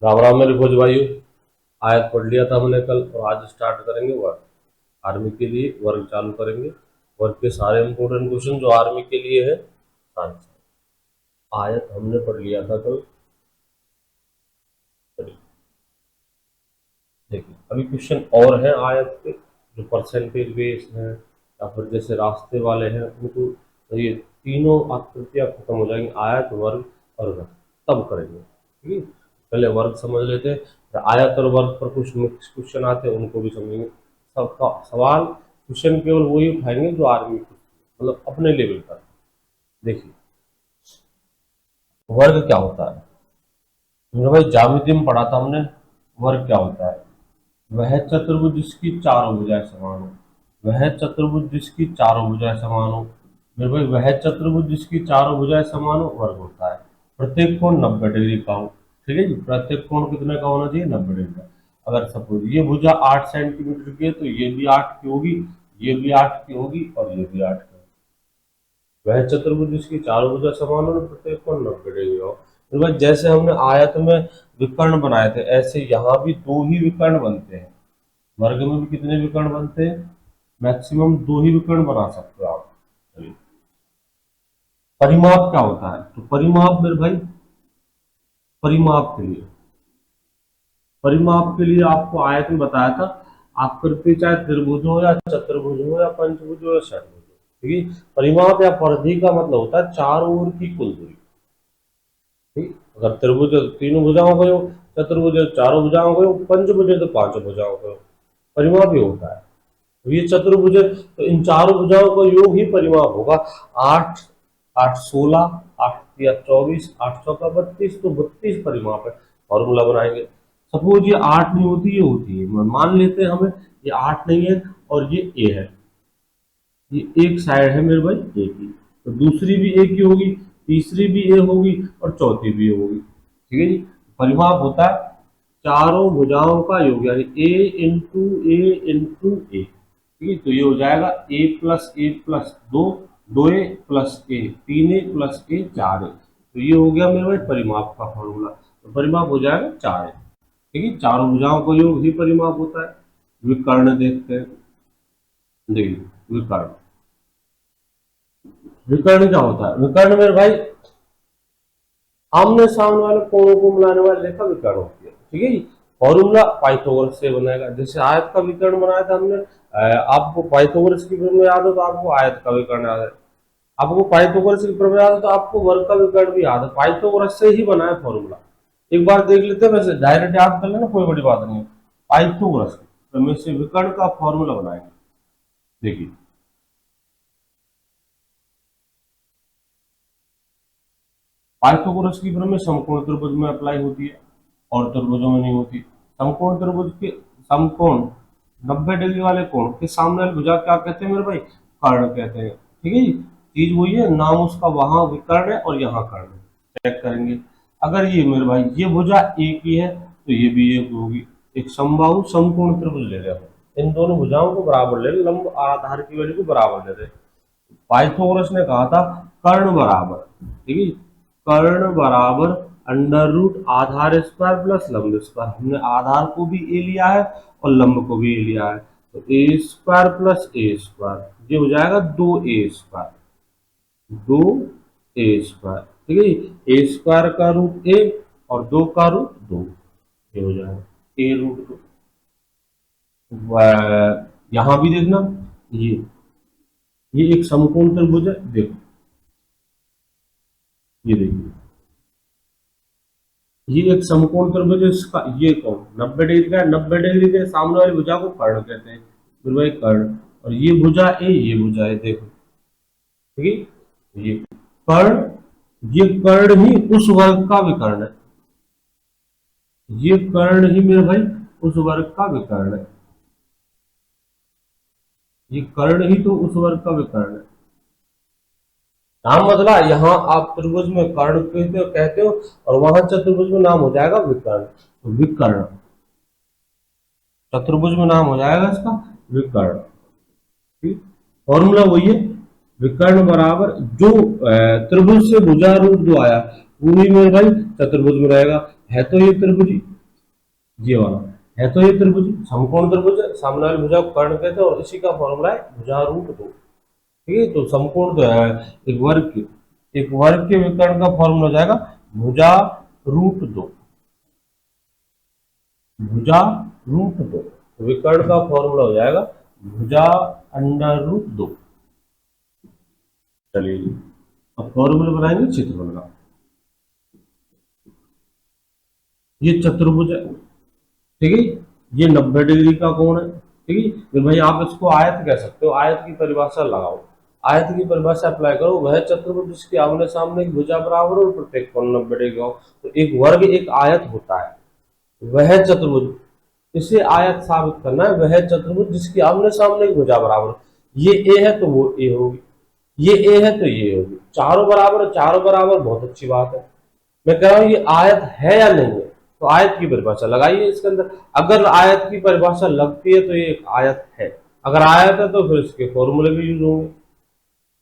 राम राम मेरे भोज भाइयों। आयत पढ़ लिया था हमने कल और आज स्टार्ट करेंगे वर्क। आर्मी के लिए वर्क चालू करेंगे। वर्क के सारे इंपॉर्टेंट क्वेश्चन जो आर्मी के लिए है सारे। आयत हमने पढ़ लिया था कल। देखिए अभी क्वेश्चन और हैं आयत के, जो परसेंटेज बेस हैं या फिर जैसे रास्ते वाले हैं उनको। तो ये तीनों आकृतियां खत्म हो जाएंगी, आयत वर्ग और घन, तब करेंगे। ठीक है, पहले वर्ग समझ लेते हैं, फिर आयत और वर्ग पर कुछ मिक्स क्वेश्चन आते हैं उनको भी समझेंगे। सबका सवाल क्वेश्चन केवल वही उठाएंगे जो आर्मी मतलब अपने लेवल का। देखिए वर्ग क्या होता है, मेरे भाई ज्यामिति में पढ़ा था हमने। वर्ग क्या होता है, वह चतुर्भुज जिसकी चारों भुजाएं समान हो। वह चतुर्भुज जिसकी चारों भुजाएं समान हो, मेरे भाई वह चतुर्भुज जिसकी चारों भुजाएं समान हो वर्ग होता है। प्रत्येक कोण 90 डिग्री का हो। ठीक है जी, प्रत्येक कोण कितने का होना चाहिए, 90 डिग्री का। अगर सपोज ये भुजा 8 सेंटीमीटर की है तो ये भी 8 की होगी, ये भी 8 की होगी और ये भी 8 की होगी। वह चतुर्भुज जिसकी चारों भुजा समान हो, प्रत्येक कोण 90 डिग्री हो। तो भाई जैसे हमने आयत में विकर्ण बनाए थे ऐसे यहाँ भी दो ही विकर्ण बनते हैं। वर्ग में भी कितने विकर्ण बनते हैं, मैक्सिमम दो ही विकर्ण बना सकते हो आप। चलिए परिमाप क्या होता है, तो परिमाप मेरे भाई, परिमाप के लिए आपको आयत में बताया था, आकृति चाहे त्रिभुज हो या चतुर्भुज हो या पंचभुज हो या षटभुज हो। ठीक है, परिमाप या परिधि का मतलब होता है चारों ओर की कुल दूरी। ठीक, अगर त्रिभुज है तो तीनों भुजाओं का योग, चतुर्भुज है तो चारों भुजाओं का योग, पंचभुज है तो पांचों भुजाओं का योग। परिमाप ही होता है। तो ये चतुर्भुज है तो इन चारों भुजाओं का योग ही परिमाप होगा। 8 8 16, 8 या 24, 8 चौका 32, तो 32 परिमाप है। फॉर्मूला बनाएंगे। सपोज ये 8 नहीं होती, ये होती है, मान लेते हैं हमें ये 8 नहीं है और ये ए है। ये एक साइड है मेरे भाई ए की, तो दूसरी भी ए की होगी, तीसरी भी ए होगी और चौथी भी ए होगी। ठीक है जी, परिमाप होता है चारों भुजाओं का योग, यानी ए ठीक है, तो ये हो जाएगा ए प्लस दो, दो ए प्लस ए, तीन ए प्लस ए, चार ए। तो ये हो गया मेरे भाई परिमाप का फॉर्मूला। तो परिमाप हो जाएगा 4 ए। ठीक है, चारों भुजाओं का योग ही परिमाप होता है। विकर्ण देखते हैं। देखिए विकर्ण, विकर्ण क्या होता है, विकर्ण मेरे भाई आमने सामने वाले कोणों को मिलाने वाली रेखा विकर्ण होती है। ठीक है जी, फॉर्मूला पाइथागोरस से बनेगा। जैसे आयत का विकर्ण बनाया था हमने, आपको पाइथागोरस की प्रमेय याद हो तो आपको आयत का विकर्ण याद है, आपको पाइथागोरस की प्रमेय याद हो तो आपको वर्ग का विकर्ण भी याद है। पाइथागोरस से ही बना है फॉर्मूला। एक बार देख लेते हैं, वैसे डायरेक्ट याद कर लेना, कोई बड़ी बात नहीं है। पाइथागोरस की प्रमेय से विकर्ण का फॉर्मूला बनाएंगे। देखिए पाइथागोरस की प्रमेय समकोण त्रिभुज में अप्लाई होती है और त्रिभुजों में नहीं होती। समकोण त्रिभुज के समकोण 90 डिग्री वाले कोण के सामने वाली भुजा क्या कहते हैं मेरे भाई, कर्ण कहते हैं। ठीक है जी, चीज वही है, नाम उसका वहां विकर्ण है और यहाँ कर्ण है। चेक करेंगे, अगर ये मेरे भाई ये भुजा एक ही है तो ये भी एक होगी। एक समबाहु समकोण त्रिभुज ले रहे हैं, इन दोनों भुजाओं को बराबर ले रहे, लंब आधार की वैल्यू को बराबर ले रहे। पाइथागोरस ने कहा था कर्ण बराबर, ठीक है, कर्ण बराबर अंडर रूट आधार स्क्वायर प्लस लंब स्क्वायर। हमने आधार को भी ए लिया है और लंब को भी ए लिया है, तो ए स्क्वायर प्लस ए स्क्वायर ये हो जाएगा 2a², 2a²। ठीक है, ए स्क्वायर का रूट ए और 2 का रूट 2, ये हो जाएगा ए रूट 2। यहां भी देखना, ये एक समकोण त्रिभुज है, देखो ये देखिए, ये एक समकोण त्रिभुज है, इसका ये कोण 90 डिग्री का है। 90 डिग्री के सामने वाली भुजा को कर्ण कहते हैं, फिर वही कर्ण। और ये भुजा ए, ये भुजा है, देखो ठीक है, ये कर्ण, ये कर्ण ही उस वर्ग का विकर्ण है। ये कर्ण ही मेरे भाई उस वर्ग का विकर्ण है, ये कर्ण ही तो उस वर्ग का विकर्ण है। नाम बदला, यहाँ आप त्रिभुज में कर्ण कहते हो और वहां चतुर्भुज में नाम हो जाएगा विकर्ण। तो विकर्ण, चतुर्भुज में नाम हो जाएगा इसका विकर्ण। ठीक, फॉर्मूला वही है, विकर्ण बराबर जो त्रिभुज से भुजा रूट जो आया पूरी में भाई चतुर्भुज में रहेगा। है तो ये त्रिभुज ही, ये वाला है तो ये त्रिभुज ही, समकोण त्रिभुज है, सामने वाली भुजा को कर्ण कहते हैं और इसी का फॉर्मूला है भुजा रूट 2। ठीक है, तो समकोण तो है एक वर्ग के विकर्ण का फॉर्मूला हो जाएगा भुजा रूट 2, भुजा रूट 2। विकर्ण का फॉर्मूला हो जाएगा भुजा अंडर रूट 2। चलिए जी, अब फॉर्मूला बनाएंगे क्षेत्रफल का। ये चतुर्भुज है, ठीक है, ये 90 डिग्री का कोण है। ठीक है, फिर भाई आप इसको आयत कह सकते हो, आयत की परिभाषा लगाओ, आयत की परिभाषा अप्लाई करो। वह चतुर्भुज जिसके आमने सामने की भुजा बराबर और प्रत्येक कोण 90 डिग्री हो। तो एक वर्ग एक आयत होता है, वह चतुर्भुज, इसे आयत साबित करना है। वह चतुर्भुज जिसकी आमने सामने की भुजा बराबर, ये ए है तो वो ए होगी, ये ए है तो ये होगी, चारों बराबर, चारों बराबर, बहुत अच्छी बात है। मैं कह रहा हूं ये आयत है या नहीं है, तो आयत की परिभाषा लगाइए इसके अंदर। अगर आयत की परिभाषा लगती है तो ये एक आयत है, अगर आयत है तो फिर इसके फॉर्मूले भी यूज होंगे।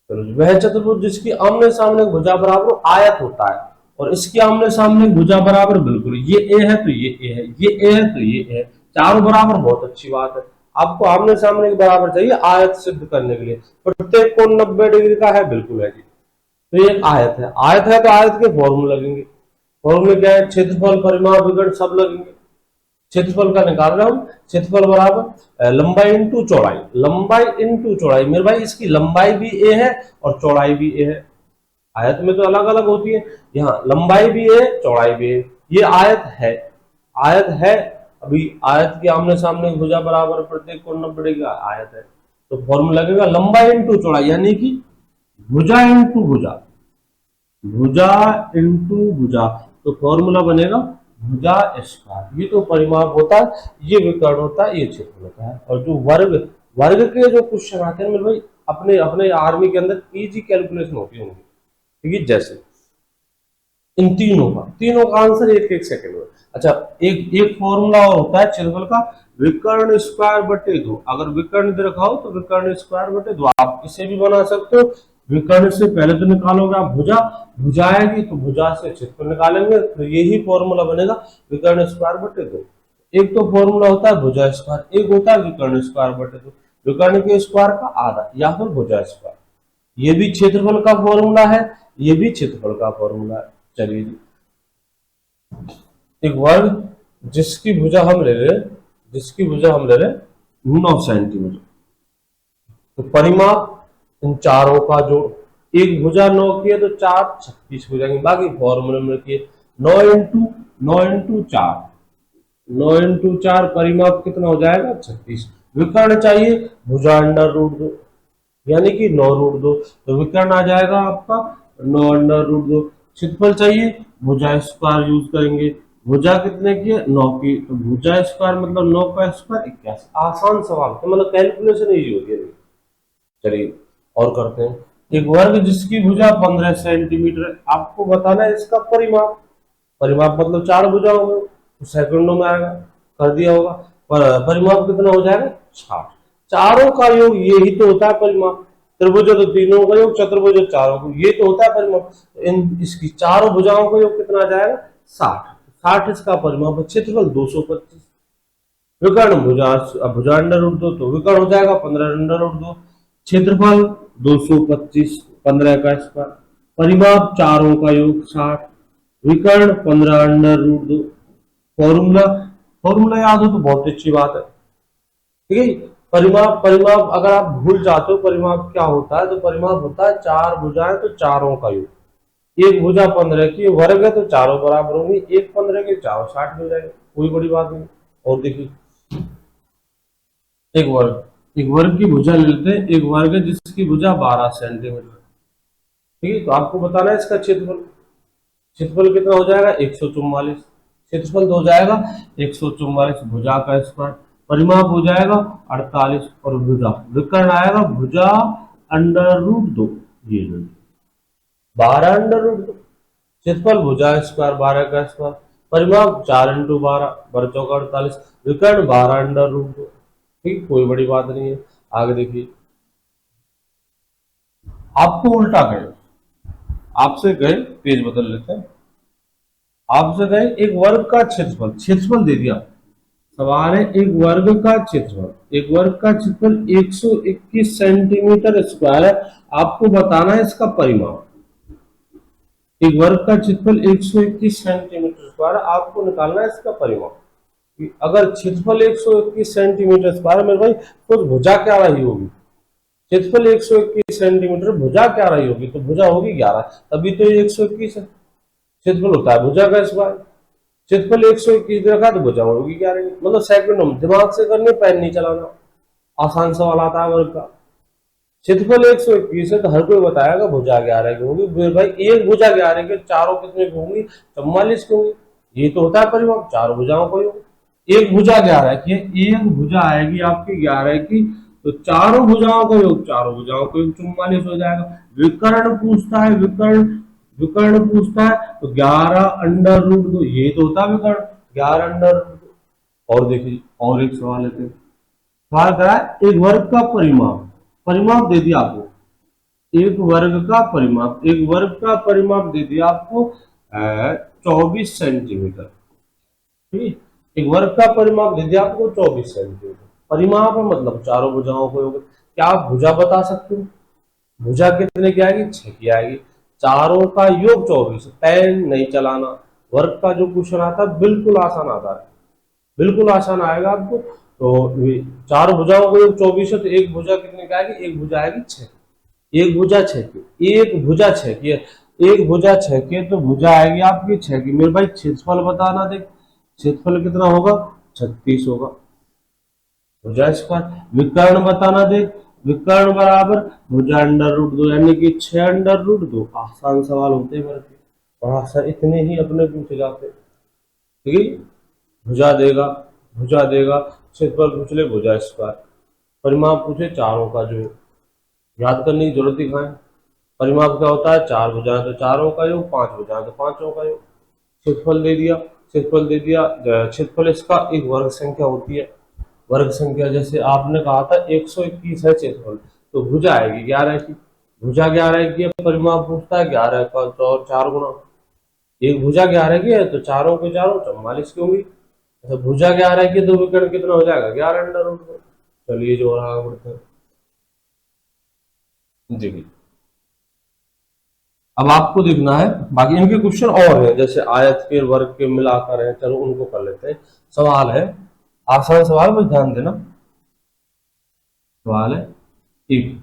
तो वह चतुर्भुज जिसकी आमने सामने भुजा बराबर आयत होता है, और इसकी आमने सामने भुजा बराबर बिल्कुल, ये ए है तो ये ए है, ये ए है तो ये ए है, चारों बराबर, बहुत अच्छी बात है। आपको आमने सामने के बराबर चाहिए आयत सिद्ध करने के लिए। प्रत्येक कोण 90 डिग्री का है, बिल्कुल है जी। तो ये आयत है, आयत है तो आयत के फॉर्मूले लगेंगे। फॉर्मूले क्या है, क्षेत्रफल परिमाप विकर्ण सब लगेंगे। क्षेत्रफल का निकाल रहा हूं, क्षेत्रफल बराबर लंबाई इंटू चौड़ाई, लंबाई इंटू चौड़ाई। मेरे भाई इसकी लंबाई भी ए है और चौड़ाई भी ए है, आयत में तो अलग अलग होती है, यहाँ लंबाई भी है चौड़ाई भी है। ये आयत है, आयत है। अभी आयत के आमने सामने भुजा बराबर प्रत्येक कोण 90 डिग्री का आयत है, तो फॉर्मूला लगेगा लंबाई इंटू चौड़ाई, यानी कि भुजा इंटू भुजा, भुजा इंटू भुजा, तो फॉर्मूला बनेगा भुजा स्क्वायर। ये तो परिमाप होता है, ये विकर्ण होता है, ये क्षेत्र होता है। और जो वर्ग, वर्ग के जो क्वेश्चन आते हैं मेरे भाई, अपने अपने आर्मी के अंदर इजी कैलकुलेशन होती होंगी। ठीक है, जैसे इन तीनों का आंसर एक एक सेकंड में। अच्छा, एक एक फॉर्मूला और होता है क्षेत्रफल का, विकर्ण स्क्वायर बटे 2। अगर विकर्ण दे रखा हो तो विकर्ण स्क्वायर बटे 2, आप इसे भी बना सकते हो। विकर्ण से पहले तो निकालोगे आप भुजा, भुजा आएगी तो भुजा से क्षेत्रफल निकालेंगे, तो यही फॉर्मूला बनेगा विकर्ण स्क्वायर बटे 2। एक तो फॉर्मूला होता है भुजा स्क्वायर, एक होता है विकर्ण स्क्वायर बटे 2, विकर्ण के स्क्वायर का आधा या फिर भुजा स्क्वायर। ये भी क्षेत्रफल का फॉर्मूला है, ये भी क्षेत्रफल का फॉर्मूला है। चलिए जी, एक वर्ग जिसकी भुजा हम ले रहे, जिसकी भुजा हम ले रहे 9 सेंटीमीटर, तो परिमाप इन चारों का जो, एक भुजा 9 की है तो 4 36 हो जाएंगे। बाकी फॉर्मूले में रखिए 9 इंटू 4, 9 इंटू 4 परिमाप कितना हो जाएगा 36। विकर्ण चाहिए भुजा अंडर रूट 2, यानी कि 9 रूट 2, तो विकर्ण आ जाएगा आपका 9 अंडर रूट 2। क्षेत्रफल चाहिए भुजा स्क्वायर यूज करेंगे, भुजा कितने की है 9 की, तो भुजा स्क्वायर मतलब 9 का स्क्वायर 81। आसान सवाल, तो मतलब कैलकुलेशन इजी होती है। चलिए और करते हैं, एक वर्ग जिसकी भुजा 15 सेंटीमीटर है, आपको बताना है इसका परिमाप। परिमाप मतलब 4 भुजाओं में, तो सेकंडों में आएगा, कर दिया होगा। पर परिमाप कितना हो जाएगा 60। चारों का योग यही तो होता है परिमाप। त्रिभुज तो तीनों का योग, चतुर्भुज चारों का, ये तो होता है परिमाप। इन इसकी चारों भुजाओं का योग कितना आ जाएगा 60, 60 इसका परिमाप है। क्षेत्रफल 225। विकर्ण भुजा, भुजा अंडर रूट 2, तो विकर्ण हो जाएगा 15 अंडर रूट 2। क्षेत्रफल 225, 15 का स्क्वायर, परिमाप चारों का योग 60, विकर्ण 15 अंडर रूट 2। फॉर्मूला, फॉर्मूला याद हो तो बहुत अच्छी बात है। ठीक है, परिमाप, परिमाप अगर आप भूल जाते हो परिमाप क्या होता है, तो परिमाप होता है 4 भुजाएं तो चारों का योग। एक भुजा 15 की वर्ग है तो चारों बराबर होंगी, एक 15 के चारों 60 हो जाएंगे, कोई बड़ी बात नहीं। और देखिए एक वर्ग, एक वर्ग की भुजा ले लेते हैं। एक वर्ग है जिसकी भुजा 12 सेंटीमीटर। ठीक है, तो आपको बताना है इसका क्षेत्रफल। क्षेत्रफल कितना हो जाएगा 144। क्षेत्रफल हो जाएगा 144 भुजा का स्क्वायर, परिमाप हो जाएगा 48, और भुजा, विकर्ण आएगा भुजा अंडर रूट 2, ये 12 अंडर रूट 2। क्षेत्रफल भुजा स्क्वायर 12 का स्क्वायर, परिमाप 4 इंटू 12, 12 चौका 48, विकर्ण 12 अंडर रूट 2। ठीक, कोई बड़ी बात नहीं है। आगे देखिए, आपको उल्टा गए, आपसे गए, पेज बदल लेते हैं। आपसे कहे एक वर्ग का क्षेत्रफल, क्षेत्रफल दे दिया, सवाल है एक वर्ग का क्षेत्रफल, एक वर्ग का क्षेत्रफल 121 सेंटीमीटर स्क्वायर है, आपको बताना है इसका परिमाप। एक वर्ग का क्षेत्रफल 121 सेंटीमीटर स्क्वायर, आपको निकालना है इसका परिमाप। अगर क्षेत्रफल 121 सेंटीमीटर स्क्वायर मेरे भाई, तो भुजा क्या रही होगी? क्षेत्रफल 121 सेंटीमीटर, भुजा क्या रही होगी? तो भुजा होगी 11, तभी तो ये 121 है। क्षेत्रफल होता है भुजा का स्क्वायर, क्षेत्रफल 121 रखा तो भुजा होगी 11, मतलब सेकंड में दिमाग से करनी, पेन नहीं चलाना, आसान सवाल आता है वर्ग का। क्षेत्रफल 121 है तो हर कोई बताएगा भुजा 11 की होगी। फिर भाई एक भुजा 11 के चारों कितने की होंगी? 44 की होंगी। ये तो होता है परिमाप, चार भुजाओं को योग। एक भुजा 11 की है, एक भुजा आएगी आपकी 11 की, तो चारों भुजाओं का योग, चारों भुजाओं का योग 44 हो जाएगा। विकर्ण पूछता है, विकर्ण, विकर्ण पूछता है तो 11 अंडर रूट 2, ये तो होता है विकर्ण, 11 अंडर रूट 2। और देखिए और एक सवाल लेते हैं। सवाल करा है एक वर्ग का परिमाप, परिमाप दे दिया आपको, एक वर्ग का परिमाप, एक वर्ग का परिमाप दे दिया आपको 24 सेंटीमीटर, ठीक है। एक वर्ग का परिमाप दे दिया आपको 24 सेंटीमीटर, परिमाप है मतलब चारों भुजाओं को योग। क्या आप भुजा बता सकते हो? भुजा कितने की आएगी? 6 की आएगी, चारों का योग 24। पेन नहीं चलाना, वर्ग का जो क्वेश्चन आता है बिल्कुल आसान आता है, बिल्कुल आसान आएगा आपको। तो चार भुजाओं को योग 24 है, तो एक भुजा कितने की आएगी? एक भुजा आएगी 6, एक भुजा 6 की, एक भुजा 6 की है, एक भुजा 6 की है, तो भुजा आएगी आपकी 6 की। मेरे भाई क्षेत्रफल बताना, देख क्षेत्रफल कितना होगा? 36 होगा, भुजा स्क्वायर। विकर्ण बताना, देख विकर्ण बराबर भुजा अंडर रूट 2, यानी कि 6 अंडर रूट 2। आसान सवाल होते हैं वर्ग के, और आसान इतने ही अपने पूछे जाते, ठीक है। भुजा देगा, भुजा देगा, क्षेत्रफल पूछ ले, भुजा स्क्वायर, परिमाप पूछे चारों का जो, याद करने की जरूरत दिखाएं। परिमाप क्या होता है? चार भुजाएं तो चारों का योग, पांच भुजाएं तो पांचों का योग। क्षेत्रफल दे दिया, क्षेत्रफल दे दिया, क्षेत्रफल इसका एक वर्ग संख्या होती है, वर्ग संख्या जैसे आपने कहा था 121 है क्षेत्रफल, तो भुजा आएगी 11 की, भुजा 11 की है, परिमाप पूछता है 11 का, तो और 4 गुना, एक भुजा 11 की है तो चारों के चारों 44 की होंगी। अच्छा भुजा 11 की तो विकर्ण कितना हो जाएगा? 11 अंडर रूट 2। चलिए जो रहा बढ़ते हैं जी। अब आपको देखना है, बाकी इनके क्वेश्चन और हैं, जैसे आयत के वर्ग के मिलाकर है, चलो उनको कर लेते हैं। सवाल है आसान सवाल, बस ध्यान देना। सवाल है एक,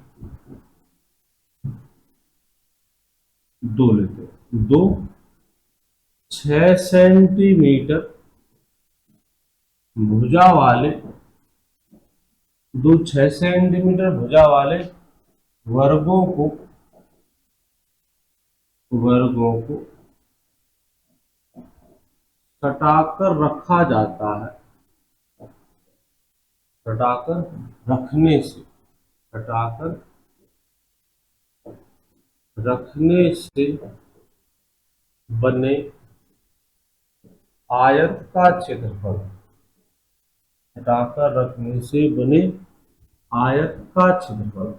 दो लेते हैं, दो 6 सेंटीमीटर भुजा वाले, दो 6 सेंटीमीटर भुजा वाले वर्गों को, वर्गों को सटाकर रखा जाता है, सटाकर रखने से, सटाकर रखने से बने आयत का क्षेत्रफल, हटाकर रखने से बने आयत का क्षेत्रफल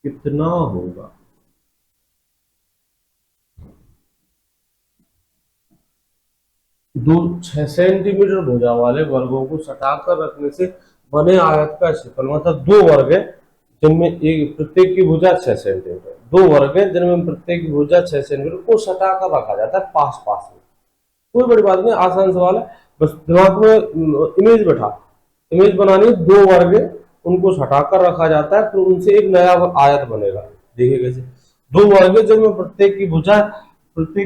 कितना होगा? दो 6 सेंटीमीटर भुजा वाले वर्गों को सटाकर रखने से बने आयत का क्षेत्रफल, मतलब दो वर्ग है जिनमें एक प्रत्येक की भुजा 6 सेंटीमीटर, दो वर्ग है जिनमें प्रत्येक की भुजा 6 सेंटीमीटर को सटाकर रखा जाता है पास पास में। कोई बड़ी बात नहीं, आसान सवाल है, बस दिमाग में इमेज बैठा, इमेज बनानी, दो वर्ग है उनको सटाकर रखा जाता है, फिर उनसे एक नया आयत बनेगा। देखिए कैसे, दो वर्ग है जिनमें प्रत्येक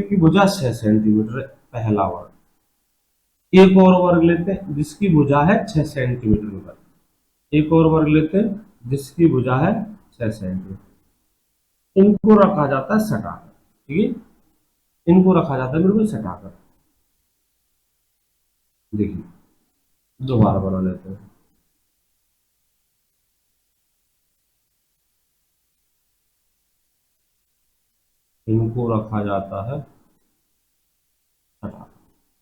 की भुजा 6 सेंटीमीटर है, पहला वर्ग। एक और वर्ग लेते हैं जिसकी भुजा है 6 सेंटीमीटर का, एक और वर्ग लेते हैं जिसकी भुजा है 6 सेंटीमीटर, इनको रखा जाता है सटाकर, ठीक है, इनको रखा जाता है बिल्कुल सटाकर। देखिए दोबारा बना लेते हैं, इनको रखा जाता है सटाकर,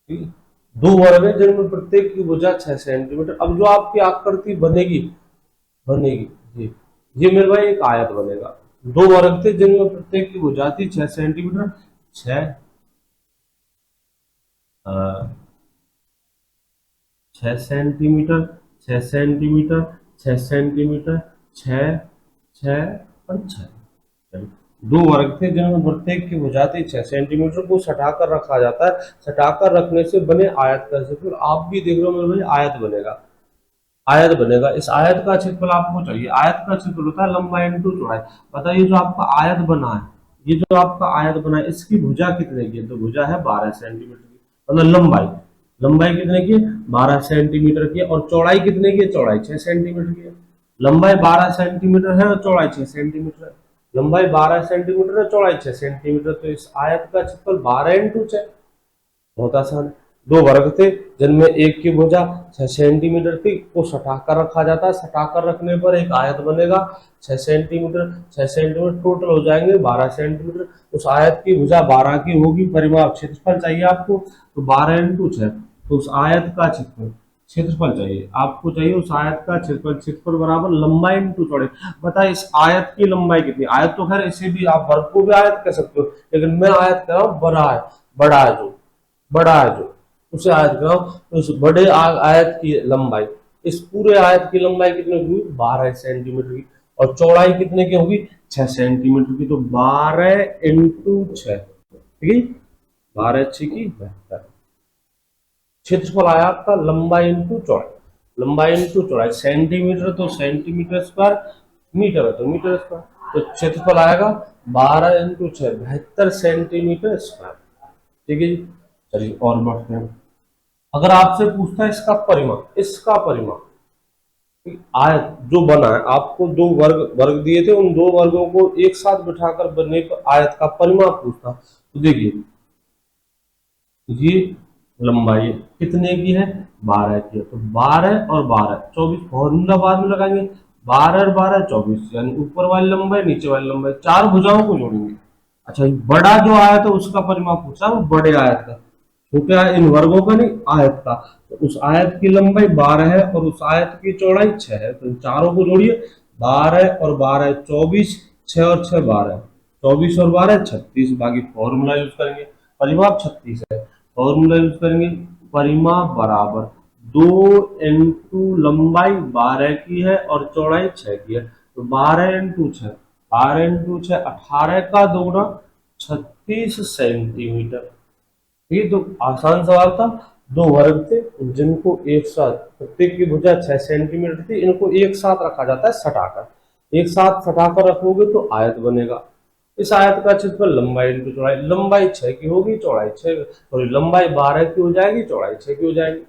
ठीक है। दो वर्ग है जिनमें प्रत्येक की भुजा 6 सेंटीमीटर। अब जो आपकी आकृति बनेगी, बनेगी ये मेरे भाई एक आयत बनेगा। दो वर्ग थे जिनमें प्रत्येक की भुजा थी 6 सेंटीमीटर, 6 6 सेंटीमीटर, 6 सेंटीमीटर, 6 सेंटीमीटर, 6 6 और 6। दो वर्ग थे जिनमें प्रत्येक की भुजा थी 6 सेंटीमीटर, को सटाकर रखा जाता है। सटाकर रखने से बने आयत का क्षेत्रफल, आप भी देख रहे हो मेरे भाई, आयत बनेगा। आयत बनेगा। इस आयत का क्षेत्रफल आपको चाहिए। आयत का क्षेत्रफल होता है लंबाई इंटू चौड़ाई। बताइए जो आपका आयत बना है, ये जो आपका आयत बना है, इसकी भुजा कितने की है? तो भुजा है 12 सेंटीमीटर की, मतलब लंबाई, लंबाई कितने की है? 12 सेंटीमीटर की है। और चौड़ाई कितने की है? चौड़ाई 6 सेंटीमीटर की है। लंबाई 12 सेंटीमीटर है और चौड़ाई 6 सेंटीमीटर है। लंबाई 12 सेंटीमीटर है, चौड़ाई 6 सेंटीमीटर। तो इस आयत का क्षेत्रफल 12 इंटू 6। बहुत आसान है। दो वर्ग थे जिनमें एक की भुजा 6 सेंटीमीटर थी, को सटाकर रखा जाता है। सटाकर रखने पर एक आयत बनेगा 6 सेंटीमीटर, 6 सेंटीमीटर टोटल हो जाएंगे 12 सेंटीमीटर। उस आयत की भुजा 12 की होगी। परिमाप क्षेत्रफल चाहिए आपको, तो 12 इंटू 6। तो उस आयत का क्षेत्रफल, क्षेत्रफल चाहिए आपको, चाहिए उस आयत का क्षेत्रफल। क्षेत्रफल बराबर लंबाई इंटू चौड़ाई। बताइए इस आयत की लंबाई कितनी? आयत तो खैर इसे भी आप वर्ग को भी आयत कह सकते हो, लेकिन मैं आयत कह रहा हूँ बड़ा है। बड़ा है जो, बड़ा है जो, उसे आयत कराओ। तो उस बड़े आयत की लंबाई, इस पूरे आयत की लंबाई कितनी होगी? 12 सेंटीमीटर की। और चौड़ाई कितने की होगी? 6 सेंटीमीटर की। तो 12 इंटू 6, ठीक है, 12 6 की 72। क्षेत्रफल आया आपका लंबाई इंटू चौड़ाई। लंबाई इंटू चौड़ाई, सेंटीमीटर तो सेंटीमीटर स्क्वायर, मीटर है तो मीटर स्क्वायर। तो क्षेत्रफल आएगा 12 इंटू 6, 72 सेंटीमीटर स्क्वायर। ठीक है जी। चलिए और बढ़ते हैं। अगर आपसे पूछता है इसका परिमाप, इसका परिमाप, आयत जो बना है, आपको दो वर्ग वर्ग दिए थे, उन दो वर्गों को एक साथ बिठाकर बनने का आयत का परिमाप पूछता, तो देखिए ये लंबाई कितने की है? 12 की है। तो 12 और 12 24, फॉर्मूला बाद में लगाएंगे। 12 और 12 24, यानी ऊपर वाली लंबाई नीचे वाली लंबाई, चार भुजाओं को जोड़ेंगे। अच्छा, बड़ा जो आयत है उसका परिमाप पूछा, वो बड़े आयत का। छोटे आयत, इन वर्गों का नहीं, आयत का। तो उस आयत की लंबाई 12 है और उस आयत की चौड़ाई 6 है। तो इन चारों को जोड़िए। 12 और 12 24, 6 और 6 12, 24 और 12 36। बाकी फॉर्मूला यूज करेंगे, परिमाप 36 है। फॉर्मूला यूज करेंगे, परिमाप बराबर 2 इंटू लंबाई 12 की है और चौड़ाई 6 की है। तो 12 इंटू 6, 12 इंटू 6 18 का दोगुना 36 सेंटीमीटर। ये तो आसान सवाल था। दो वर्ग थे जिनको एक साथ, प्रत्येक की भुजा 6 सेंटीमीटर थी, इनको एक साथ रखा जाता है सटाकर। एक साथ सटाकर रखोगे तो आयत बनेगा। इस आयत का क्षेत्रफल लंबाई इंटू चौड़ाई, लंबाई 6 की होगी, चौड़ाई 6, सॉरी लंबाई 12 की हो जाएगी, चौड़ाई 6 की हो जाएगी।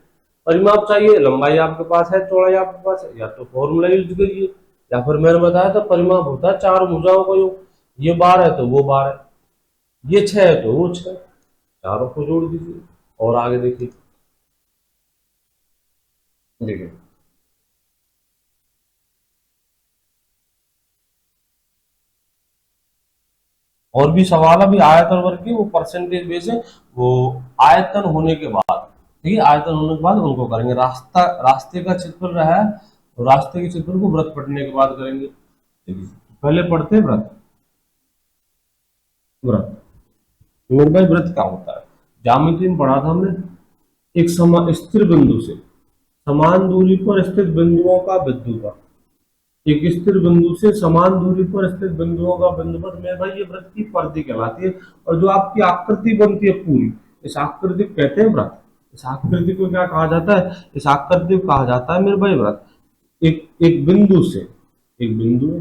परिमाप चाहिए, लंबाई आपके पास है, चौड़ाई आपके पास है, या तो फॉर्मूला यूज करिए, या फिर मैंने बताया था परिमाप होता है चार भुजाओं का योग। ये 12 है तो वो 12, ये 6 है तो वो 6, चारों को जोड़ दीजिए। और आगे देखिए, देखिए और भी सवाल अभी आयत और वर्ग की, वो परसेंटेज बेस है, वो आयतन होने के बाद, ठीक है, आयतन होने के बाद उनको करेंगे। रास्ता, रास्ते का क्षेत्रफल रहा है, तो रास्ते के क्षेत्रफल को वृत्त पढ़ने के बाद करेंगे। देखिए पहले पढ़ते हैं वृत्त। वृत्त, मेरे भाई वृत्त क्या होता है? ज्यामिति में पढ़ा था हमने। एक समान स्थिर बिंदु से समान दूरी पर स्थित बिंदुओं का बिंदुपथ, एक स्थिर बिंदु से समान दूरी पर स्थित बिंदुओं का बिंदुपथ, मेरे भाई ये वृत्त की परिधि कहलाती है। और जो आपकी आकृति बनती है पूरी, इस आकृति को कहते हैं वृत्त। इस आकृति को क्या कहा जाता है? इस आकृति को कहा जाता है मेरे भाई वृत्त। एक एक बिंदु से, एक बिंदु,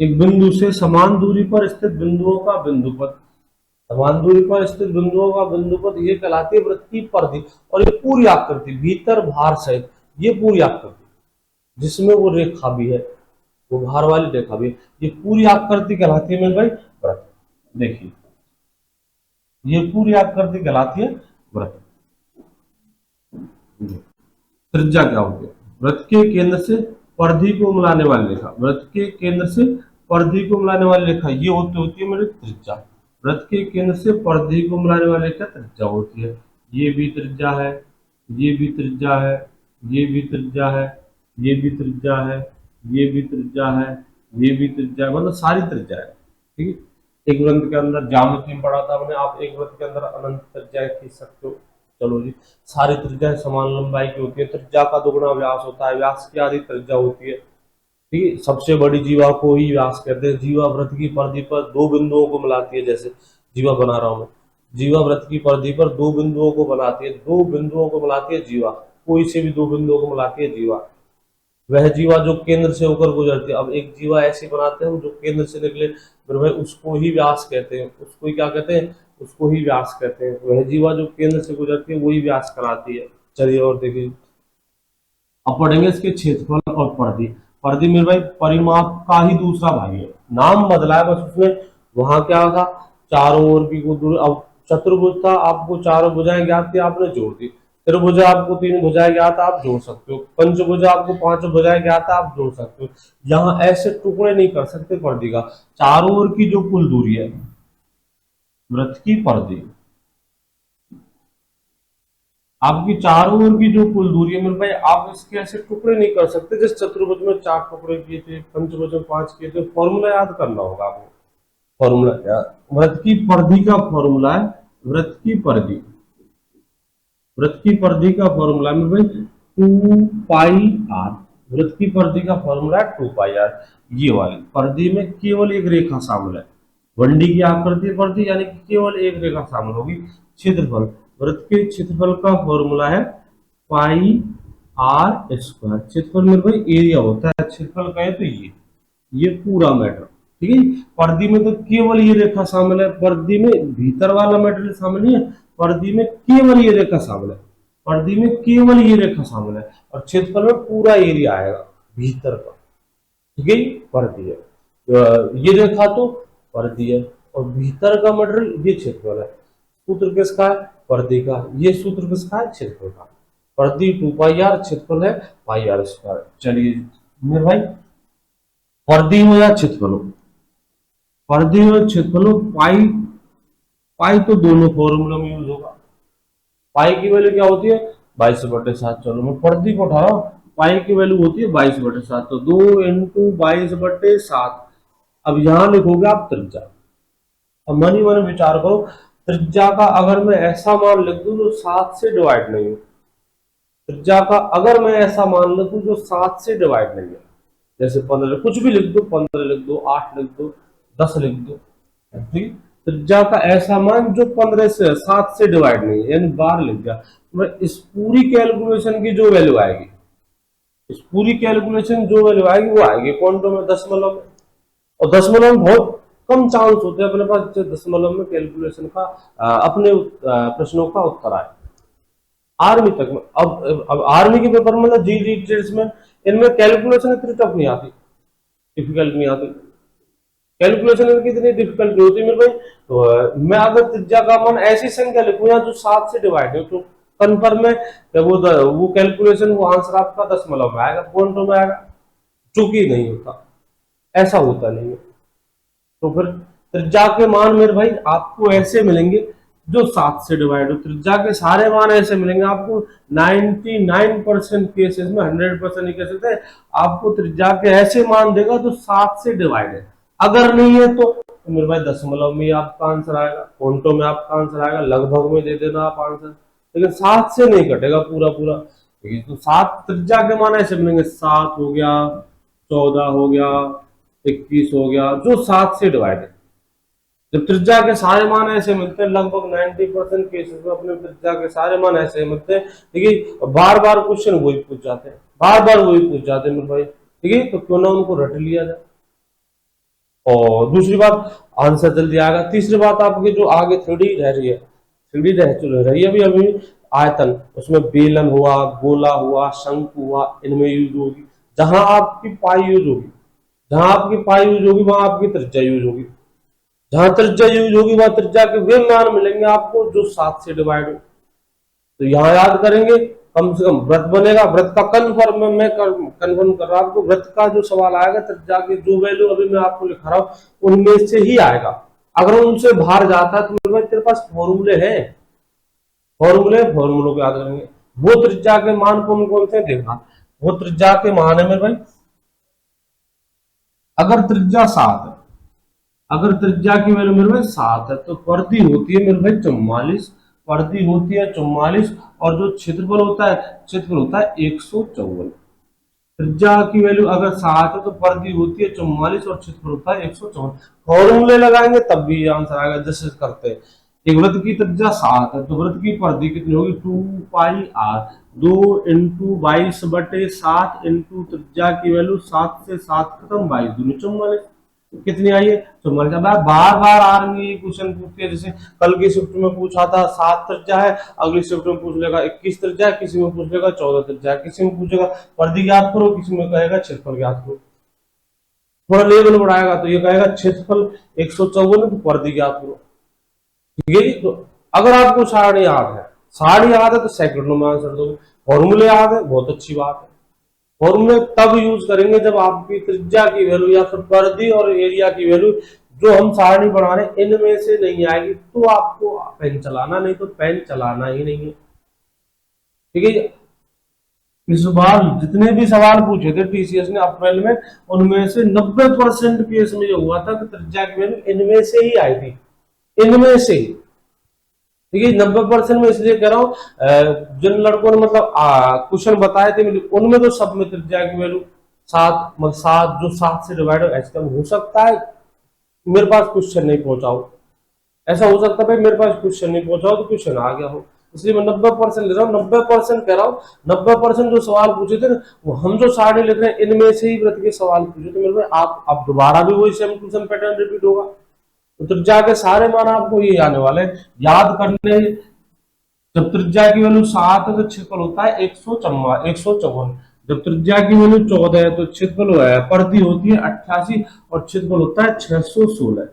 एक बिंदु से समान दूरी पर स्थित बिंदुओं का बिंदुपथ, समान दूरी पर स्थित बिंदुओं का बिंदुपथ, ये कहलाती है वृत्त की परिधि। और ये पूरी आकृति भीतर भार सहित, ये पूरी आकृति जिसमें वो रेखा भी है, वो भार वाली रेखा भी है, ये पूरी आकृति कहलाती है मेरे भाई वृत्त। देखिए ये पूरी आकृति कहलाती है वृत्त। त्रिज्या क्या होती है? वृत्त के केंद्र से परिधि को मिलाने वाली रेखा, वृत्त के केंद्र से परिधि को मिलाने वाली रेखा ये होती है मेरी त्रिज्या। वृत्त के केंद्र से परिधि को मिलाने वाली रेखा त्रिज्या होती है। ये भी त्रिज्या है, ये भी त्रिज्या है, ये भी त्रिज्या है, ये भी त्रिज्या है, ये भी त्रिज्या है, ये भी त्रिज्या है, मतलब सारी त्रिज्या है। ठीक एक वृत्त के अंदर ज्यामिति में पढ़ा था हमने, आप एक वृत्त के अंदर अनंत त्रिज्याएं खींच सकते हो। चलो जी, सारी त्रिज्याएं समान लंबाई की होती है, त्रिज्या का दुगुना व्यास होता है, व्यास की आधी त्रिज्या होती है। ठीक है, सबसे बड़ी जीवा को ही व्यास कहते हैं। जीवा वृत्त की परिधि पर दो बिंदुओं को मिलाती है, जैसे जीवा बना रहा हूं मैं, जीवा वृत्त की परिधि पर दो बिंदुओं को बनाती है, दो बिंदुओं को मिलाती है जीवा, कोई से भी दो बिंदुओं को मिलाती है जीवा। वह जीवा जो केंद्र से होकर गुजरती है, अब एक जीवा ऐसी बनाते हैं जो केंद्र से निकले, फिर भाई उसको ही व्यास कहते हैं, उसको ही क्या कहते हैं, उसको ही व्यास कहते हैं। वह जीवा जो केंद्र से गुजरती है वही व्यास कराती है। चलिए और देखिए, अब पढ़ेंगे इसके क्षेत्रफल और परिधि। परिधि में भाई परिमाप का ही दूसरा भाग है, नाम बदला है बस उसमें। वहां क्या था, चारों ओर की दूरी। अब चतुर्भुज था, आपको चारों भुजाएं ज्ञात थी, आपने जोड़ दी। त्रिभुज आपको तीन भुजाएं ज्ञात, आप जोड़ सकते हो। पंचभुज आपको पांच भुजाएं ज्ञात, आप जोड़ सकते हो। यहाँ ऐसे टुकड़े नहीं कर सकते परिधि का। चारों ओर की जो कुल दूरी है वृत्त की परिधि, आपकी चारों ओर की जो कुल दूरी है मेरे भाई, आप इसके ऐसे टुकड़े नहीं कर सकते। जैसे चतुर्भुज में चार टुकड़े किए थे, पंचभुज में पांच किए थे। फॉर्मूला याद करना होगा आपको, फॉर्मूला याद। वृत्त की परिधि का फॉर्मूला है, वृत्त की परिधि, वृत्त की परिधि का फॉर्मूला मेरे भाई 2 पाई आर। वृत्त की परिधि का फॉर्मूला है 2 पाई आर। ये वाली परिधि में केवल एक रेखा शामिल है, वनडी की आकृति परिधि, यानी कि केवल एक रेखा शामिल होगी। क्षेत्रफल, वृत्त के क्षेत्रफल का फॉर्मूला है πr²। क्षेत्रफल मेरे भाई एरिया होता है, क्षेत्रफल कहें तो ये पूरा मैटर। ठीक है, परिधि में तो केवल ये रेखा शामिल है, परिधि में भीतर वाला मैटर शामिल नहीं है, परिधि में केवल ये रेखा शामिल है, परिधि में केवल ये रेखा शामिल है। और क्षेत्रफल में पूरा एरिया आएगा भीतर का। ठीक है, परिधि है, ये रेखा तो परिधि है, और भीतर का मटेरियल ये क्षेत्रफल है। सूत्र किसका है, परिधि का। ये सूत्र किसका है, क्षेत्रफल का। परिधि 2 पाई आर, क्षेत्रफल है πr²। चलिए मेरे भाई, परिधि हो या क्षेत्रफल हो, परिधि और क्षेत्रफल हो, पाई पाई तो दोनों फॉर्मूला में यूज होगा। पाई की वैल्यू क्या होती है, 22/7। चलो मैं परिधि को उठा रहा हूँ, पाई की वैल्यू होती है 22/7, तो 2 × 22/7। अब यहां लिखोगे आप त्रिज्या। अब मनी मन विचार करो, त्रिज्या का अगर मैं ऐसा मान लिख दूं जो 7 से डिवाइड नहीं हो, त्रिज्या का अगर मैं ऐसा मान लिख दूं जो 7 से डिवाइड नहीं है, जैसे 15, कुछ भी लिख दो, 15 लिख दो, 8 लिख दो, 10 लिख दो। ठीक, त्रिज्या का ऐसा मान जो 15 से 7 से डिवाइड नहीं है, यानी 12 लिख दिया, तो इस पूरी कैलकुलेशन की जो वैल्यू आएगी, इस पूरी कैलकुलेशन जो वैल्यू आएगी वो आएगी क्वांटम में, दशमलव में। और दशमलव में बहुत कम चांस होते हैं अपने पास दशमलव में कैलकुलेशन का अपने प्रश्नों का उत्तर आए आर्मी तक में। अब आर्मी के पेपर में, जी टेस्ट में, इनमें कैलकुलेशन इतनी टफ नहीं आती, डिफिकल्ट नहीं आती। कैलकुलेशन इनकी इतनी डिफिकल्ट नहीं होती मेरे भाई। तो मैं अगर त्रिज्या का मान ऐसी संख्या लिखूंगा जो 7 से डिवाइड है, तो कन्फर्म है कि वो कैलकुलेशन, वो आंसर आपका दशमलव में आएगा, क्वांटम में आएगा, चूंकि नहीं होता, ऐसा होता नहीं है। तो फिर त्रिज्या के मान मेरे भाई आपको ऐसे मिलेंगे जो 7 से डिवाइड हो। त्रिज्या के सारे मान ऐसे मिलेंगे आपको 99% केसेस में, 100% नहीं कह सकते, आपको त्रिज्या के ऐसे मान देगा जो 7 से डिवाइड है। अगर नहीं है तो मेरे भाई दशमलव में आपका आंसर आएगा, क्वांटम में आपका आंसर आएगा, लगभग में दे देना आप आंसर, लेकिन 7 से नहीं कटेगा पूरा पूरा। तो 7 त्रिज्या के मान ऐसे मिलेंगे, 7 हो गया, 14 हो गया, 21 हो गया, जो 7 से डिवाइड है। जब त्रिज्या के सारे मान ऐसे मिलते हैं, लगभग 90% केसेस में अपने त्रिज्या के सारे मान ऐसे मिलते हैं। ठीक है, बार बार क्वेश्चन वही पूछ जाते हैं, बार बार वही पूछ जाते हैं मेरे भाई। ठीक है, तो क्यों ना उनको रट लिया जाए। और दूसरी बात, आंसर जल्दी आएगा। तीसरी बात, आपकी जो आगे 3D रह रही है, 3D रह रही है अभी आयतन, उसमें बेलन हुआ, गोला हुआ, शंकु हुआ, इनमें यूज होगी। जहां आपकी पाई यूज होगी, जहां आपकी पाई यूज होगी वहां आपकी त्रिज्या यूज होगी। जहां त्रिज्या यूज होगी वहां त्रिज्या के वे मान मिलेंगे आपको जो 7 से डिवाइड हो। तो यहाँ याद करेंगे, कम से कम वृत्त बनेगा, वृत्त का कन्फर्म, मैं कन्फर्म कर रहा हूं आपको, वृत्त का जो सवाल आएगा त्रिज्या की जो वैल्यू अभी मैं आपको लिखा रहा हूं उनमें से ही आएगा। अगर उनसे बाहर जाता है तो तेरे पास फॉर्मूले हैं, फॉर्मूलों को याद करेंगे। वो त्रिज्या के मान कौन कौन से देखना, वो त्रिज्या के मान है मेरे भाई, अगर त्रिज्या 7 है, अगर त्रिज्या की वैल्यू मेरे भाई 7 है तो परिधि होती है मेरे भाई 44, परिधि होती है 44, और जो क्षेत्रफल होता है 154। त्रिज्या की वैल्यू अगर 7 है तो परिधि होती है 44 और क्षेत्रफल होता है 154। फॉर्मूले लगाएंगे तब भी ये आंसर आएगा। जैसे करते हैं, एक वृत्त की त्रिज्या 7 है तो वृत्त की परिधि कितनी होगी, 2 पाई r, 2 × 22/7 इंटू त्रिज्या की वैल्यू 7 से 7 खत्म, 22 दूनी 44, कितनी आई है 44। अब बार बार आर्मी क्वेश्चन पूछती है, जैसे कल की शिफ्ट में पूछा था 7 त्रिज्या है, अगली शिफ्ट में पूछ लेगा 21 त्रिज्या है, किसी में पूछ लेगा 14 त्रिज्या है, किसी में पूछेगा परिधि ज्ञात करो, किसी में कहेगा क्षेत्रफल ज्ञात करो। थोड़ा लेवल बढ़ाएगा तो ये कहेगा क्षेत्रफल 154 तो परिधि ज्ञात करो। ठीक है, तो अगर आपको सारणी याद है तो सेकंडों में आंसर दोगे। फॉर्मूले याद है, बहुत अच्छी बात है। फॉर्मूले तब यूज करेंगे जब आपकी त्रिज्या की वैल्यू या फिर परिधि और एरिया की वैल्यू जो हम सारणी बना रहे हैं इनमें से नहीं आएगी तो आपको पेन चलाना, नहीं तो पेन चलाना ही नहीं है। ठीक है, इस बार जितने भी सवाल पूछे थे टीसीएस ने अप्रैल में, उनमें से 90% केस में जो हुआ था कि त्रिज्या की वैल्यू इनमें से ही आई थी, इनमें से ही। ठीक है, 90% में इसलिए कह रहा हूं, जिन लड़कों ने मतलब क्वेश्चन बताए थे उनमें तो सब में त्रिज्या की वैल्यू 7, मतलब 7 जो 7 से डिवाइड हो सकता है मेरे पास क्वेश्चन नहीं पहुंचा हो, ऐसा हो सकता है भाई मेरे पास क्वेश्चन नहीं पहुंचा हो तो क्वेश्चन आ गया हो, इसलिए मैं 90% ले रहा हूँ। 90% कह रहा हूँ, 90% जो सवाल पूछे थे ना, वो हम जो सारणी लिख रहे हैं इनमें से ही व्रत के सवाल पूछे थे मेरे भाई। आप दोबारा भी वही सेम क्वेश्चन पैटर्न रिपीट होगा, तो त्रिज्या के सारे मान आपको ये आने वाले याद करने। जब त्रिज्या की वैल्यू 7 है तो क्षेत्रफल होता है 154। जब त्रिज्या की वैल्यू 14 है तो क्षेत्रफल परिधि होती है 88 और क्षेत्रफल होता है 616।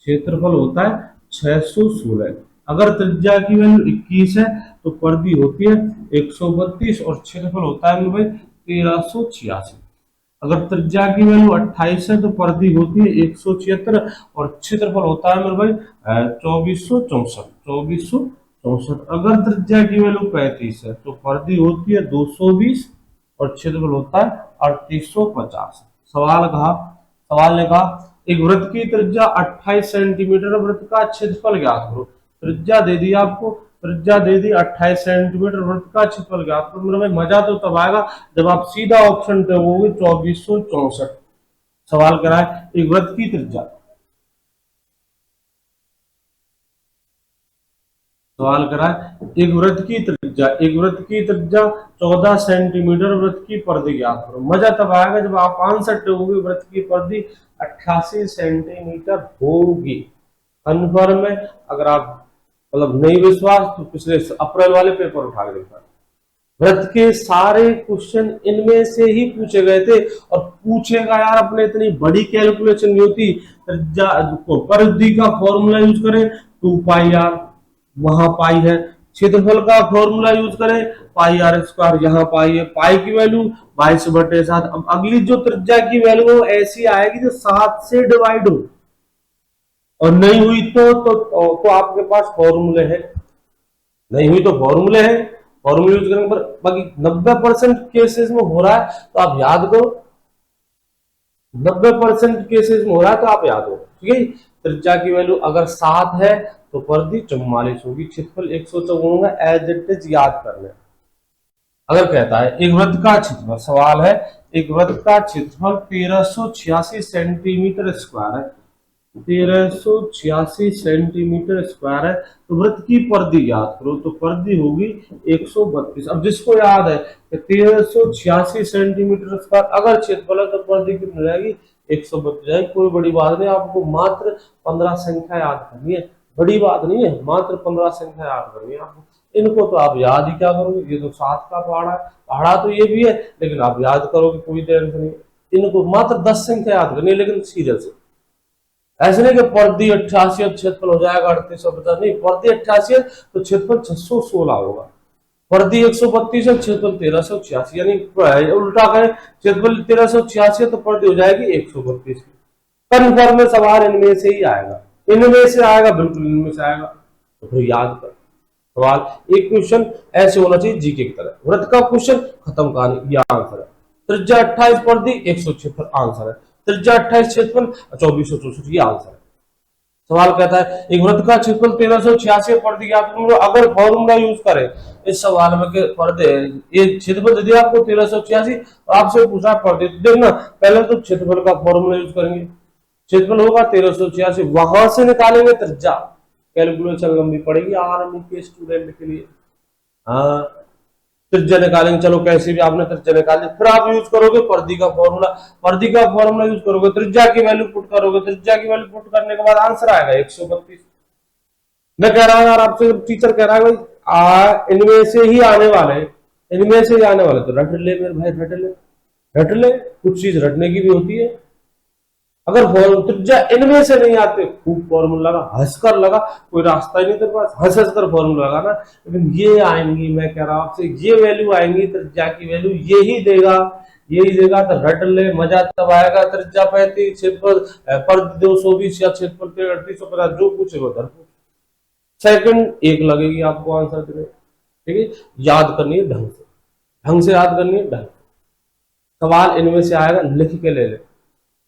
क्षेत्रफल होता है 616। अगर त्रिज्या की वैल्यू 21 है तो परिधि होती है 132 और क्षेत्रफल होता है भाई 1386। अगर त्रिज्या की वैल्यू 28 है तो परिधि होती है 176 और क्षेत्रफल होता है मेरे भाई 2464। अगर त्रिज्या की वैल्यू 35 है तो परिधि होती है 220 और क्षेत्रफल होता है 3850। सवाल ने कहा एक वृत्त की त्रिज्या 28 सेंटीमीटर, वृत्त का क्षेत्रफल ज्ञात करो। त्रिज्या दे दी आपको, त्रिज्या दे दी 28 सेंटीमीटर, वृत्त का क्षेत्रफल ज्ञात करो। मेरे भाई मजा तो तब आएगा जब आप सीधा ऑप्शन पे होगे 2464। सवाल करा है एक वृत्त की त्रिज्या, सवाल करा है एक वृत्त की त्रिज्या 14 सेंटीमीटर, वृत्त की परिधि ज्ञात करो। मजा तब आएगा जब आप आंसर दोगे वृत्त की परिधि 88 सेंटीमीटर होगी। कन्फर्म है। अगर आप मतलब नहीं विश्वास तो पिछले अप्रैल वाले पेपर उठा के देखा, वृत्त के सारे क्वेश्चन इनमें से ही पूछे गए थे। और पूछेगा यार, अपने इतनी बड़ी कैलकुलेशन नहीं होती। परिधि का फॉर्मूला यूज करें 2 पाई r, वहां पाई है। क्षेत्रफल का फॉर्मूला यूज करें πr², यहाँ पाई है। पाई की वैल्यू 22/7। अब अगली जो त्रिज्या की वैल्यू ऐसी आएगी जो 7 से डिवाइड हो, और नहीं हुई तो आपके पास फॉर्मूले है, नहीं हुई तो फॉर्मूले है, फॉर्मूले यूज करेंगे। पर बाकी 90% केसेस में हो रहा है तो आप याद करो, 90% केसेस में हो रहा है तो आप याद हो। ठीक है, त्रिज्या की वैल्यू अगर 7 है तो परिधि 44 होगी, क्षेत्रफल 154 होगा। एज इट इज याद करना है। अगर कहता है एक वृत्त का क्षेत्रफल, सवाल है एक वृत्त का क्षेत्रफल 1386 सेंटीमीटर स्क्वायर है, 1386 सेंटीमीटर स्क्वायर है, तो वृत्त की परिधि याद करो। तो परिधि होगी 132। अब जिसको याद है कि 1386 सेंटीमीटर स्क्वायर अगर क्षेत्रफल है तो परिधि कितनी रहेगी 132 जाएगी। कोई बड़ी बात नहीं, आपको मात्र 15 संख्या याद करनी है, बड़ी बात नहीं है, मात्र 15 संख्या याद करनी है आपको। इनको तो आप याद ही क्या करोगे, ये तो 7 का पहाड़ा है, पहाड़ा तो ये भी है, लेकिन आप याद करोगे कोई टेंशन नहीं। इनको मात्र 10 संख्या याद करनी है, लेकिन सीरियस है। ऐसे नहीं कि परिधि 88 क्षेत्रफल हो जाएगा 3850, नहीं, परिधि 88 तो क्षेत्रफल 616 होगा। परिधि 132 है, क्षेत्रफल 1386, यानी उल्टा करें, क्षेत्रफल 1386 तो परिधि हो जाएगी 132। कन्फर्म में सवाल इनमें से ही आएगा, इनमें से आएगा, बिल्कुल इनमें से आएगा। तो फिर याद कर सवाल, एक क्वेश्चन ऐसे होना चाहिए जीके की तरह। वृत्त का क्वेश्चन, खत्म कहानी, यह आंसर है। त्रिज्या 28, परिधि 176, आंसर है। त्रिज्या 28, क्षेत्रफल 2464, ये आंसर है। सवाल कहता है एक वृत्त का क्षेत्रफल 1386 परिधि ज्ञात करो। अगर फॉर्मूला यूज करें इस सवाल में के परिधि ये क्षेत्रफल दे दिया आपको 1386 और आपसे पूछा परिधि, तो देखना पहले तो क्षेत्रफल का फॉर्मूला यूज करेंगे। क्षेत्रफल होगा 1386, वहां से निकालेंगे त्रिज्या। कैलकुलेशन लंबी पड़ेगी आर्मी के स्टूडेंट के लिए। हाँ, त्रिज्या निकालेंगे, चलो कैसे भी आपने त्रिज्या निकाली, फिर आप यूज करोगे परिधि का फॉर्मूला। परिधि का फॉर्मूला यूज करोगे, त्रिज्या की वैल्यू पुट करोगे, त्रिज्या की वैल्यू पुट करने के बाद आंसर आएगा 132। मैं कह रहा हूं यार आपसे, टीचर कह रहा है भाई इनमें से ही आने वाले, इनमें से ही आने वाले, तो रट ले मेरे भाई, रट ले, रट ले, कुछ चीज रटने की भी होती है। अगर त्रिज्या इनमें से नहीं आते, खूब फॉर्मूला लगा, हंसकर लगा, कोई रास्ता ही नहीं तेरे पास, हंस हंस कर फॉर्मूला लगाना। लेकिन ये आएंगी, मैं कह रहा हूं आपसे, ये वैल्यू आएंगी, त्रिज्या की वैल्यू यही देगा, यही देगा, तो रट ले, मजा तब आएगा। त्रिज्या 35, क्षेत्रफल पर 220 या क्षेत्रफल 3850, जो पूछे वो धर पूछ। सेकंड एक लगेगी आपको आंसर देने, ठीक है। याद करनी है ढंग से, ढंग से याद करनी है, ढंग से। सवाल इनमें से आएगा, लिख के ले ले।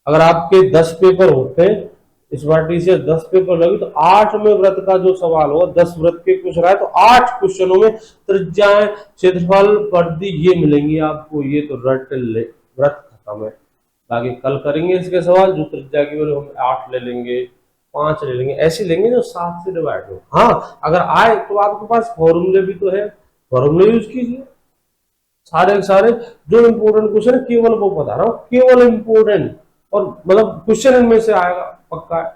अगर आपके 10 पेपर होते हैं इस बार टीचर 10 पेपर लगे, तो 8 में व्रत का जो सवाल होगा, 10 व्रत के क्वेश्चन आए तो 8 क्वेश्चनों में त्रिज्याएं, क्षेत्रफल, परिधि ये मिलेंगी आपको। ये तो रट ले, व्रत खत्म है। बाकी कल करेंगे इसके सवाल, जो त्रिज्या की वैल्यू हम 8 ले लेंगे, 5 ले लेंगे, ऐसे लेंगे जो 7 से डिवाइड हो। हाँ, अगर आए तो आपके पास फॉर्मूले भी तो है, फॉर्मूले यूज कीजिए। सारे सारे जो इंपोर्टेंट क्वेश्चन केवल वो बता रहा हूँ, केवल इंपोर्टेंट, और मतलब क्वेश्चन इनमें से आएगा पक्का है।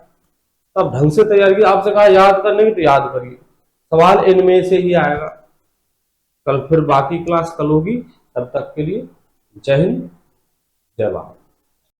तब ढंग से तैयार किया, आपसे कहा याद करने की तो याद करिए, सवाल इनमें से ही आएगा। कल फिर बाकी क्लास कल होगी, तब तक के लिए जय हिंद, जय भारत।